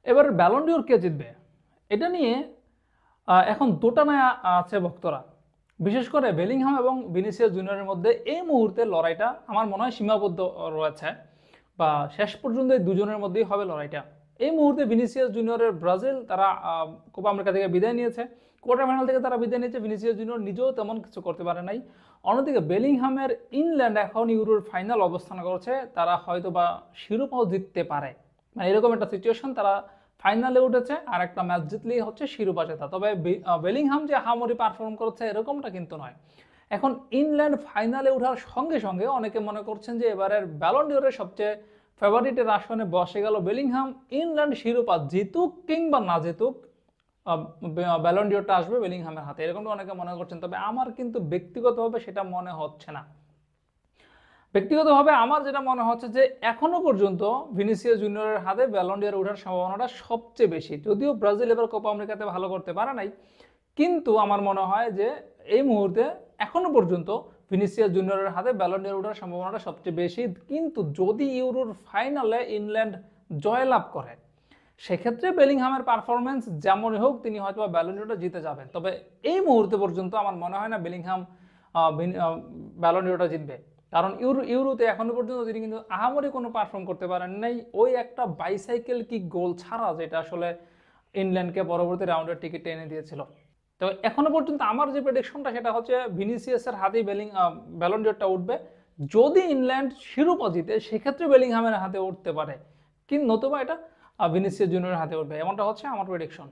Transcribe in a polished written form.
এবার Ballon d'Or কে জিতবে এটা নিয়ে এখন দোটানায় আছে ভক্তরা। বিশেষ করে বেলিংহাম এবং ভিনিসিয়াস জুনিয়রের মধ্যে এই মুহূর্তে লড়াইটা আমার মনে হয় সীমাবদ্ধ রয়েছে, বা শেষ পর্যন্ত এই দুজনের মধ্যেই হবে লড়াইটা। এই মুহূর্তে ভিনিসিয়াস জুনিয়রের ব্রাজিল তারা কোপা আমেরিকা থেকে বিদায় নিয়েছে, কোয়ার্টার ফাইনাল থেকে তারা বিদায় নিয়েছে, ভিনিসিয়াস জুনিয়র নিজেও তেমন কিছু করতে পারে নাই। অন্যদিকে বেলিংহামের ইংল্যান্ড এখন ইউরোর ফাইনাল অবস্থান করছে, তারা হয়তো বা শিরোপাও জিততে পারে, মানে এরকম একটা সিচুয়েশন। তারা ফাইনালে উঠেছে, আর একটা ম্যাচ জিতলেই হচ্ছে শিরোপা জেতা। তবে বেলিংহাম যে হামরি পারফর্ম করছে এরকমটা কিন্তু নয়। এখন ইংল্যান্ড ফাইনালে ওঠার সঙ্গে সঙ্গে অনেকে মনে করছেন যে এবারের ব্যালন ডিওরের সবচেয়ে ফেভারিটের আসনে বসে গেল বেলিংহাম। ইংল্যান্ড শিরোপা জিতুক কিংবা না জিতুক, ব্যালন ডিওরটা আসবে বেলিংহামের হাতে, এরকমটা অনেকে মনে করছেন। তবে আমার কিন্তু ব্যক্তিগতভাবে সেটা মনে হচ্ছে না। ব্যক্তিগতভাবে আমার যেটা মনে হচ্ছে যে এখনো পর্যন্ত ভিনিসিয়াস জুনিয়রের হাতে ব্যালন ডিওর ওঠার সম্ভাবনাটা সবচেয়ে বেশি। যদিও ব্রাজিল এবার কোপা আমেরিকাতে ভালো করতে পারে নাই, কিন্তু আমার মনে হয় যে এই মুহূর্তে এখনো পর্যন্ত ভিনিসিয়াস জুনিয়রের হাতে ব্যালন ডিওর ওঠার সম্ভাবনাটা সবচেয়ে বেশি। কিন্তু যদি ইউরোর ফাইনালে ইংল্যান্ড জয়লাভ করে, সেক্ষেত্রে বেলিংহামের পারফরমেন্স যেমনই হোক তিনি হয়তো ব্যালন ডিওরটা জিতে যাবেন। তবে এই মুহূর্তে পর্যন্ত আমার মনে হয় না বেলিংহাম ব্যালন ডিওরটা জিতবে, কারণ ইউরোতে এখনো পর্যন্ত তিনি কিন্তু আহামরি কোনো পারফর্ম করতে পারেন নাই। ওই একটা বাইসাইকেল কিক গোল ছাড়া, যেটা আসলে ইংল্যান্ডকে পরবর্তী রাউন্ডের টিকিট এনে দিয়েছিল। তো এখনো পর্যন্ত আমার যে প্রেডিকশনটা সেটা হচ্ছে ভিনিসিয়াসের হাতেই ব্যালন ডিওরটা উঠবে। যদি ইংল্যান্ড শিরোপা জিতে সেক্ষেত্রে বেলিংহামের হাতে উঠতে পারে, কিন্তু নতুবা এটা ভিনিসিয়াস জুনিয়রের হাতে উঠবে, এমনটা হচ্ছে আমার প্রেডিকশন।